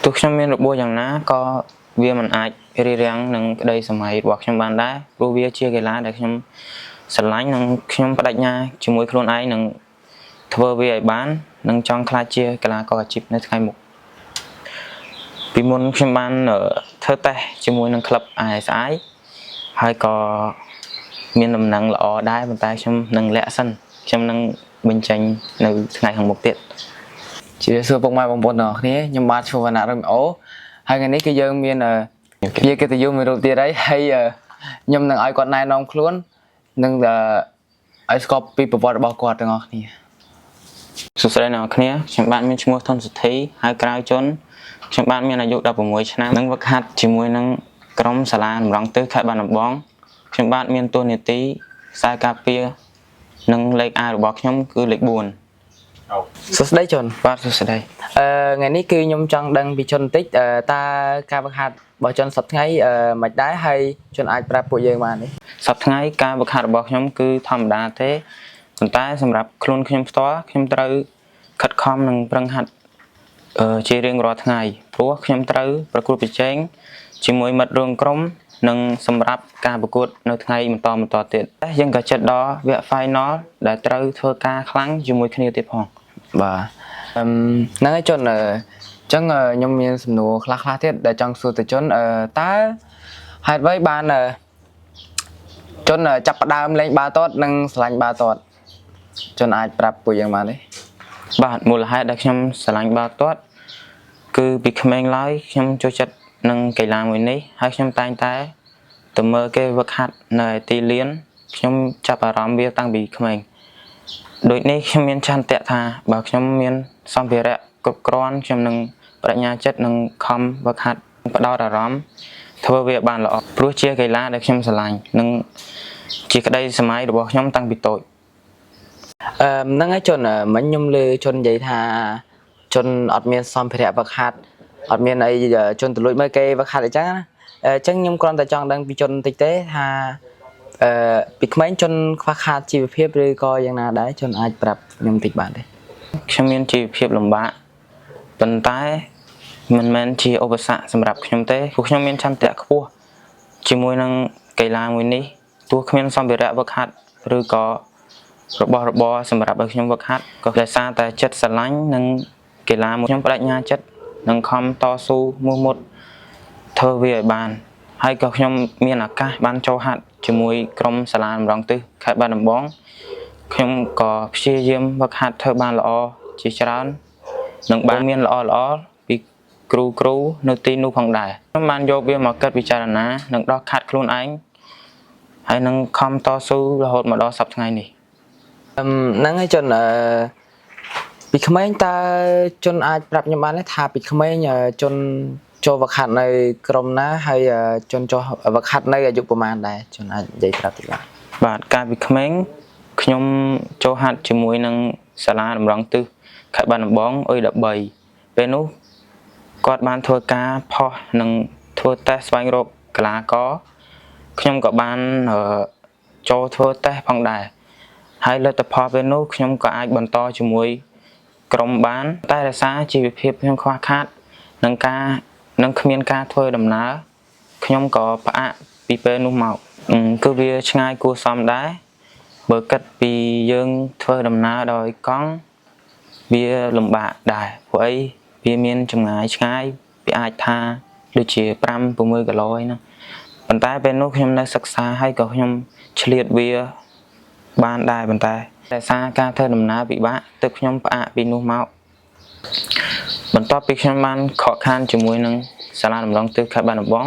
ทุกชั่วโมงระบบอย่างนั้นก็เวียมันอาจเรียงหนึ่งได้สมัยบอกชั่วโมงได้รู้เวียเชื่อกีฬาได้ชั่วโมงสไลด์หนึ่งชั่วโมงประดับยาชั่วโมงครูนไอหนึ่งทัวร์เวียบ้านหนึ่งจองคลาเชียกีฬาก็จิบในไทยหมกปีมนชั่วโมงเธอแต่ชั่วโมงหนึ่งคลับไอสายให้ก็มีน้ำหนักละอได้บนใต้ชั่วโมงหนึ่งแหละสั้นชั่วโมงหนึ่งบินจังในไงของหมกเตี้ยchỉ để xưa bông mai bông bồn nọ thế nhưng mà chùa nãy rồi ố hai cái này cái dương miền kia cái tiêu miền đầu tiên đấy hay nhưng đừng ai còn này nong luôn đừng ai copy bảo bảo quạt được không nè สุดท้ายนะครั้งฉันบ้านมีชั่วโมงทนสุดท้ายหายกลายจนฉันบ้านมีอายุดับผมวยชนะนั่งวักหัดชั่วโมงนั่งกรมสลานรังตื้อขายบ้านบ้องฉันบ้านมีตัวเนตีสายกาเปียนั่งเล็กอาหรือบอกฉันคือเล็กบุญ สุดได้จน บ้านสุดท้าย ngàyนี้คือยมจังดังbị chôn tích ta ca bạc hạt bỏ chôn sập ngay mạch đá hay chôn ai pra bụi dây mà đấy สับทั้งการบักหัดบอกฉันคือธรรมดาเท่คนใต้สำหรับคลุนเข้มตัวเข้มตรึขัดคอมหนึ่งประหัดเชียงรอทั้งไงเพราะเข้มตรึประกวดไปเช้งชิมวยมัดรวงกลมหนึ่งสำหรับการประกวดในทั้งไงมันต่อติดยังกระจัดดอเวะไฟนอได้ตรึเธอการครั้งชิมวยคณีติดพอง và năng ấy chôn chẳng nhom miền sầm nô khá khá thiết để trong số từ chôn ta hai với ban chôn chập đam lên ba tốt năng lạnh ba tốt chôn ai prap bụi yang mà đấy บาทมูลค่าดักชมสลายบาทตัวคือปีขมงร้อยชมโจจัดนังไก่ลามวันนี้ให้ชมตายตายตัวเมื่อเกวักหัดในตีเลี้ยนชมจับอารมณ์เบี้ยตั้งปีขมงโดยนี้ชมเมียนชันเตะทาบางชมเมียนซ้อมเพียระกบกรอนชมนังปรัชญาจัดนังคำวักหัดประดาวอารมณ์ทว่าเวียบานหล่อรู้เชี่ยไก่ลาดักชมสลายนังจีกได้สมัยดอกชมตั้งปีโต năng ấy chôn mấy nhom lư chôn vậy thà chôn ọt miên xóm phải bạc hạt ọt miên ấy giờ chôn từ lối mấy cây bạc hạt để chắc chắc nhom con tại chọn đang bị chôn thực tế thà bị mấy chôn bạc hạt chỉ phép rồi coiอย่างnào đấy chôn ai bạc nhom tịch bản đấy ខ្ញុំមានជីវភាពលំបាកប៉ុន្តែមិនមែនជាឧបសគ្គសម្រាប់ខ្ញុំទេព្រោះខ្ញុំមានឆន្ទៈខ្ពស់ជាមួយនឹងកីឡាមួយនេះទោះគ្មានសម្ភារៈវឹកហាត់ឬក៏របស់របរសម្រាប់ឲ្យខ្ញុំវឹកហាត់ក៏ដោយសារតែចិត្តស្រឡាញ់និងកីឡាមួយខ្ញុំបដិញ្ញាចិត្តនិងខំតស៊ូមោះមុតធ្វើវាឲ្យបានហើយក៏ខ្ញុំមានឱកាសបានចូលហាត់ជាមួយក្រុមសាលាម្ដងទិសខេត្តបាត់ដំបងខ្ញុំក៏ព្យាយាមវឹកហាត់ធ្វើបានល្អជាច្រើននិងបានមានល្អពីគ្រូនៅទីនោះផងដែរខ្ញុំបានយកវាមកគិតពិចារណានិងដោះខាត់ខ្លួនឯងហើយនឹងខំតស៊ូរហូតមកដល់សប្តាហ៍ថ្ងៃនេះ năng ấy chôn bị mấy ta chôn ai bạc nhom bán đấy thà bị mấy chôn cho vật hạt này cầm ná hay chôn cho vật hạt này dụcประมาณđấy chôn ai vậy bạc thì là បាទការវិក្មេងខ្ញុំចូលហាត់ជាមួយនឹងសាលាតម្រង់ទិសខេត្តបាត់ដំបងអុយ13ពេលនោះគាត់បានធ្វើការផុសនិងធ្វើតេស្តស្វែងរកកីឡាករខ្ញុំក៏បានចូលធ្វើតេស្តផងដែរហើយលទ្ធផលពេលនោះខ្ញុំក៏អាចបន្តជាមួយក្រុមបានតែរសារជីវភាពខ្ញុំខ្វះខាតនឹងគ្មានការធ្វើដំណើរខ្ញុំក៏ផ្អាកពីពេលនោះមកគឺវាឆ្ងាយគួរសមដែរបើគិតពីយើងធ្វើដំណើរដោយកង់វាលំបាកដែរព្រោះអីវាមានចម្ងាយឆ្ងាយវាអាចថាដូចជា 5-6 គីឡូហ្នឹងប៉ុន្តែពេលនោះខ្ញុំនៅសិក្សាហើយក៏ខ្ញុំឆ្លៀតវាបានដែរប៉ុន្តែតែសារការធ្វើដំណើរពិបាកទើបខ្ញុំផ្អាកពីនោះមកបន្ទាប់ពីខ្ញុំបានខកខានជាមួយនឹងសាលាតម្រង់ទិសខេត្តបាត់ដំបង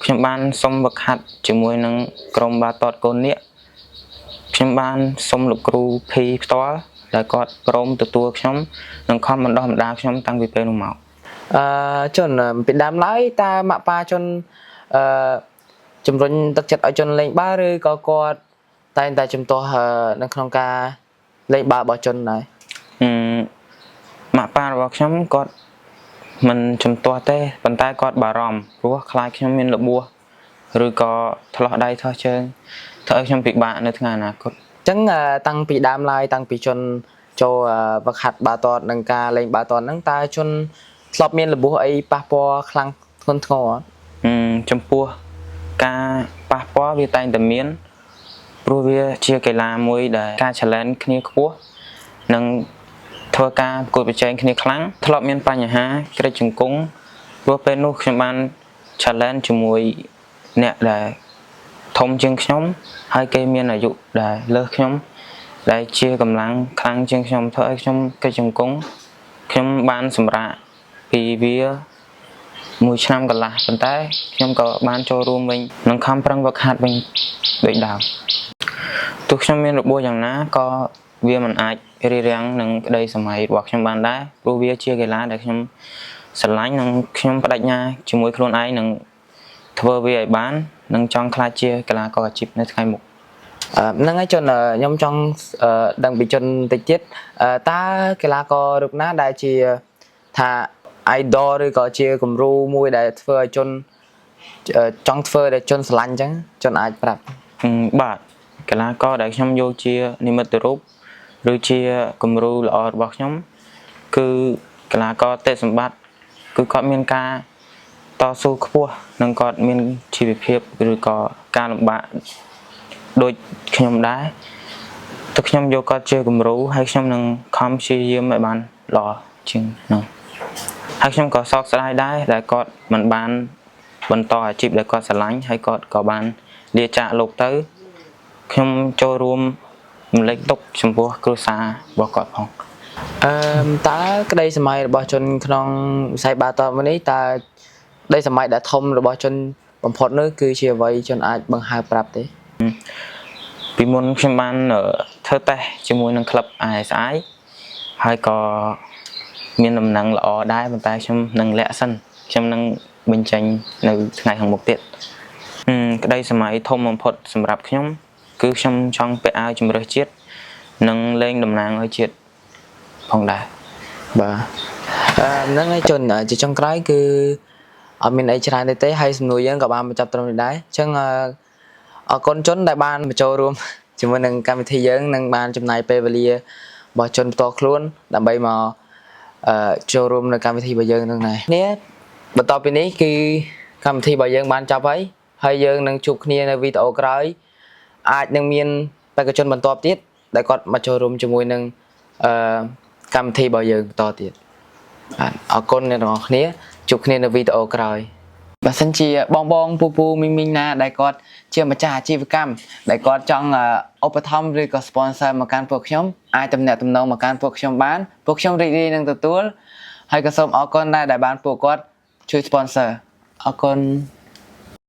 ខ្ញុំបានសុំវឹកហាត់ជាមួយនឹងក្រុមបាល់ទាត់កូននេះខ្ញុំបានសុំលោកគ្រូភីផ្ទាល់ដែលគាត់ព្រមទទួលខ្ញុំនិងខំបណ្ដុះបណ្ដាលខ្ញុំតាំងពីពេលនោះមកchôn bị đám lái ta mạ pa chôn chùm run tất chật ở chôn lên ba rồi có tay tay chùm to đang không ca lên ba bỏ chôn này mạ paរបស់ខ្ញុំគាត់មិនជំទាស់ទេប៉ុន្តែគាត់បារម្ភព្រោះខ្លាចខ្ញុំមានរបួសឬក៏ឆ្លោះដៃឆ្លោះជើងធ្វើឲ្យខ្ញុំពិបាកនៅថ្ងៃអនាគត chẳng tăng bị đám lái tăng bị chôn cho vật hạt ba tọt nâng ca lên ba tọt nâng ta chôn ធ្លាប់មានរបួសអីប៉ះពាល់ខ្លាំងធ្ងន់ធ្ងរអត់ ចំពោះការប៉ះពាល់វាតែងតែមានព្រោះវាជាកីឡាមួយដែលការ challenge គ្នាខ្ពស់និងធ្វើការប្រកួតប្រជែងគ្នាខ្លាំងធ្លាប់មានបញ្ហាក្រិចជង្គង់ព្រោះពេលនោះខ្ញុំបាន challenge ជាមួយអ្នកដែលធំជាងខ្ញុំហើយគេមានអាយុដែលលើសខ្ញុំដែលជាកម្លាំងខ្លាំងជាងខ្ញុំធ្វើឲ្យខ្ញុំក្រិចជង្គង់ខ្ញុំបានសម្រាកពីវាមួយឆ្នាំកន្លះប៉ុន្តែខ្ញុំក៏បានចូលរួមវិញនិងខំប្រឹងវឹកហាត់វិញដូចដើមទោះខ្ញុំមានរបួសយ៉ាងណាក៏វាមិនអាចរារាំងនឹងក្តីសម័យរបស់ខ្ញុំបានដែរព្រោះវាជាកីឡាដែលខ្ញុំស្រឡាញ់និងខ្ញុំបដិញ្ញាជាមួយខ្លួនឯងនឹងធ្វើវាឲ្យបាននិងចង់ក្លាយជាកីឡាករអាជីពនៅថ្ងៃមុខហ្នឹងហើយជនខ្ញុំចង់ដឹងពីជនតិចទៀតតើកីឡាកររូបណាដែលជាថា idol ឬក៏ជាគំរូមួយដែលធ្វើឲ្យជនចង់ធ្វើដែលជនស្រឡាញ់អញ្ចឹងជនអាចប្រាប់បាទកីឡាករដែលខ្ញុំយកជានិមិត្តរូបឬជាគំរូល្អរបស់ខ្ញុំគឺកីឡាករទេពសម្បត្តិគឺគាត់មានការតស៊ូខ្ពស់និងគាត់មានជីវភាពឬក៏ការលំបាកដូចខ្ញុំដែរតែខ្ញុំយកគាត់ជាគំរូហើយខ្ញុំនឹងខំព្យាយាមឲ្យបានល្អជាងនោះហើយខ្ញុំក៏សោកស្ដាយដែរដែលគាត់មិនបានបន្តអាជីពដែលគាត់ស្រឡាញ់ហើយគាត់ក៏បានលាចាកលោកទៅខ្ញុំចូលរួមរំលែកទុក្ខចំពោះគ្រួសាររបស់គាត់ផងតើក្តីសម័យរបស់ជនក្នុងវិស័យបាល់ទាត់នេះតើក្តីសម័យដែលធំរបស់ជនបំផុតនោះគឺជាអ្វីជនអាចបង្ហើបប្រាប់ទេពីមុនខ្ញុំបានធ្វើតេស្តជាមួយនឹងក្លឹប ASI ហើយក៏មានដំណឹងល្អដែរប៉ុន្តែខ្ញុំនឹងលាក់សិនខ្ញុំនឹងបញ្ចេញនៅថ្ងៃខាងមុខទៀតក្តីសម័យធំបំផុតសម្រាប់ខ្ញុំគឺខ្ញុំចង់ពាក់អាវជម្រើសជាតិនិងលេងតំណាងឲ្យជាតិផងដែរបាទហ្នឹងហើយជនជាចុងក្រោយគឺអត់មានអីច្រើនទេហើយសំណួរយើងក៏បានបញ្ចប់ត្រឹមនេះដែរអញ្ចឹងអរគុណជនដែលបានចូលរួមជាមួយនឹងកម្មវិធីយើងនិងបានចំណាយពេលវេលារបស់ជនផ្ទាល់ខ្លួនដើម្បីមកចូលរួមនៅកម្មវិធីរបស់យើងនឹងដែរនេះបន្ទាប់ពីនេះគឺកម្មវិធីរបស់យើងបានចប់ហើយយើងនឹងជួបគ្នានៅវីដេអូក្រោយអាចនឹងមានបេក្ខជនបន្ទាប់ទៀតដែលគាត់មកចូលរួមជាមួយនឹងកម្មវិធីរបស់យើងបន្តទៀតបាទអរគុណអ្នកទាំងអស់គ្នាជួបគ្នានៅវីដេអូក្រោយបើសិនជាបងពូមីងណាដែលគាត់ជាម្ចាស់អាជីវកម្មដែលគាត់ចង់ឧបត្ថម្ភឬក៏ sponsor មកកាន់ពួកខ្ញុំអាចទំនាក់ទំនងមកកាន់ពួកខ្ញុំបានពួកខ្ញុំរីករាយនឹងទទួលហើយក៏សូមអរគុណដែរដែលបានពួកគាត់ជួយ sponsor អរគុណ